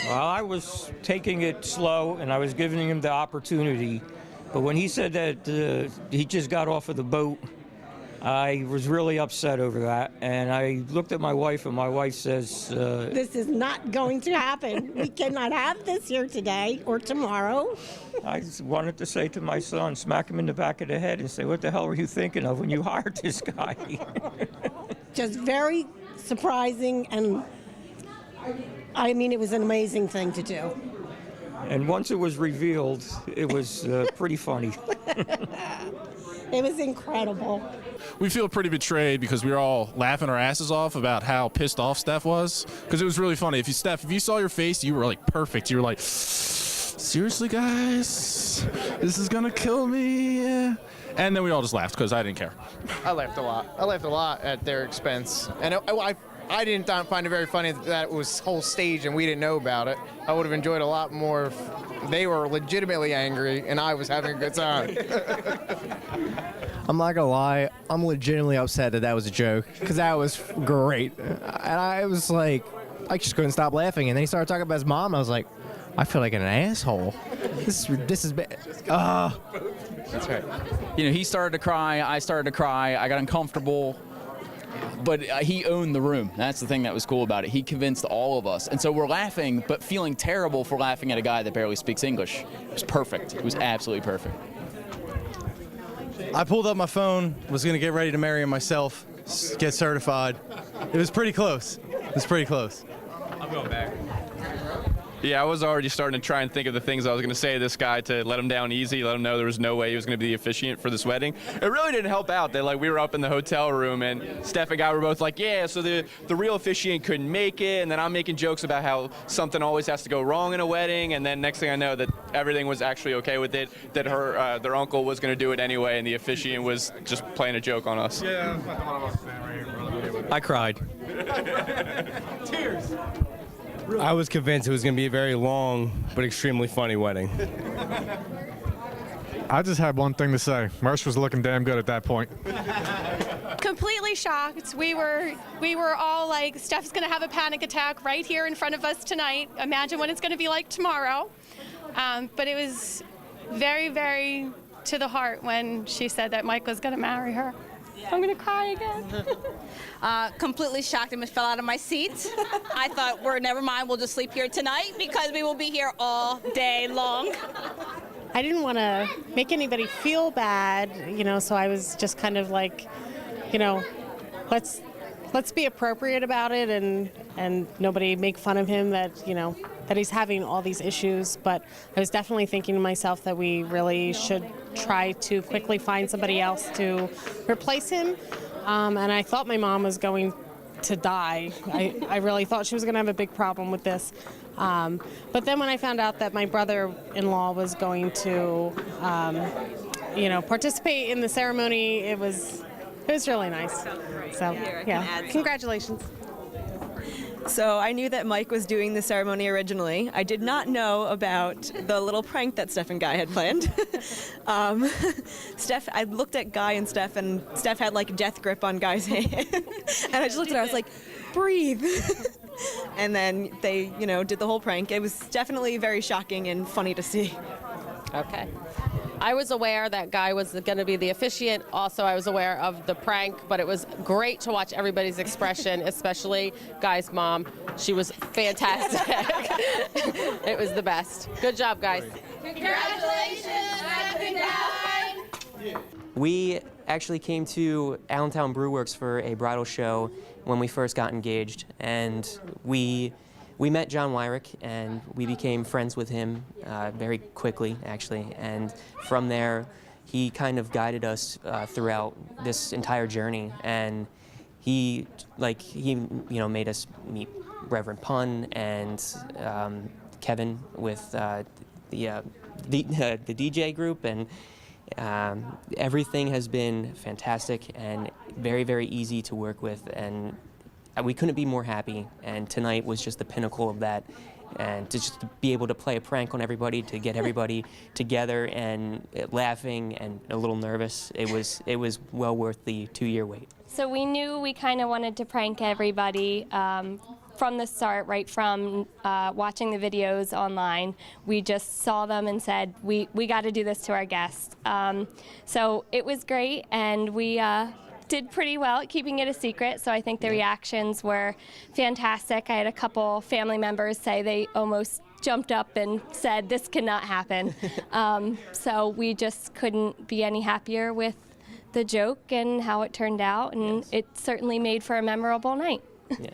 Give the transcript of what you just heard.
Well, I was taking it slow, and I was giving him the opportunity. But when he said that he just got off of the boat, I was really upset over that. And I looked at my wife, and my wife says, This is not going to happen. We cannot have this here today or tomorrow. I just wanted to say to my son, smack him in the back of the head and say, what the hell were you thinking of when you hired this guy? Just very surprising, and I mean, it was an amazing thing to do. And once it was revealed, it was pretty funny. It was incredible. We feel pretty betrayed because we were all laughing our asses off about how pissed off Steph was, because it was really funny. If you saw your face, you were like perfect. You were like, seriously, guys, this is gonna kill me. Yeah. And then we all just laughed because I didn't care. I laughed a lot. I laughed a lot at their expense, and I didn't find it very funny that it was whole stage and we didn't know about it. I would have enjoyed a lot more if they were legitimately angry and I was having a good time. I'm not gonna lie, I'm legitimately upset that was a joke, because that was great. And I was like, I just couldn't stop laughing. And then he started talking about his mom. I was like, I feel like an asshole. This is bad. That's right. You know, he started to cry, I started to cry, I got uncomfortable, but he owned the room. That's the thing that was cool about it. He convinced all of us. And so we're laughing, but feeling terrible for laughing at a guy that barely speaks English. It was perfect. It was absolutely perfect. I pulled up my phone, was going to get ready to marry him myself, get certified. It was pretty close. I'm going back. Yeah, I was already starting to try and think of the things I was going to say to this guy to let him down easy, let him know there was no way he was going to be the officiant for this wedding. It really didn't help out that, like, we were up in the hotel room and Steph and Guy were both like, yeah, so the real officiant couldn't make it, and then I'm making jokes about how something always has to go wrong in a wedding, and then next thing I know that everything was actually okay with it, that their uncle was going to do it anyway, and the officiant was just playing a joke on us. Yeah, that's not the one I was saying right here, brother. I cried. Tears. I was convinced it was going to be a very long but extremely funny wedding. I just had one thing to say. Mersh was looking damn good at that point. Completely shocked. We were all like, Steph's gonna have a panic attack right here in front of us tonight. Imagine what it's gonna be like tomorrow. But it was very, very to the heart when she said that Mike was gonna marry her. I'm gonna cry again. Completely shocked and fell out of my seat. I thought, never mind, we'll just sleep here tonight because we will be here all day long. I didn't want to make anybody feel bad, so I was just kind of like, let's be appropriate about it and nobody make fun of him that he's having all these issues. But I was definitely thinking to myself that we really should try to quickly find somebody else to replace him. And I thought my mom was going to die. I really thought she was going to have a big problem with this. But then when I found out that my brother-in-law was going to, participate in the ceremony, it was really nice. So, yeah, congratulations. So I knew that Mike was doing the ceremony originally. I did not know about the little prank that Steph and Guy had planned. I looked at Guy and Steph had like a death grip on Guy's hand. And I just looked at her, I was like, breathe. And then they, did the whole prank. It was definitely very shocking and funny to see. Okay. I was aware that Guy was going to be the officiant. Also, I was aware of the prank, but it was great to watch everybody's expression, especially Guy's mom. She was fantastic. It was the best. Good job, guys. Congratulations, Steph and Guy. We actually came to Allentown Brew Works for a bridal show when we first got engaged, and we met John Wyrick, and we became friends with him very quickly, actually. And from there, he kind of guided us throughout this entire journey. And he made us meet Reverend Pun and Kevin with the DJ group, and everything has been fantastic and very, very easy to work with. And we couldn't be more happy, and tonight was just the pinnacle of that. And to just be able to play a prank on everybody, to get everybody together and laughing and a little nervous, it was well worth the 2-year wait. So we knew we kind of wanted to prank everybody from the start, right from watching the videos online, we just saw them and said, we got to do this to our guests. So it was great, and we did pretty well at keeping it a secret, so I think the reactions were fantastic. I had a couple family members say they almost jumped up and said, this cannot happen. So we just couldn't be any happier with the joke and how it turned out, and it certainly made for a memorable night. Yeah.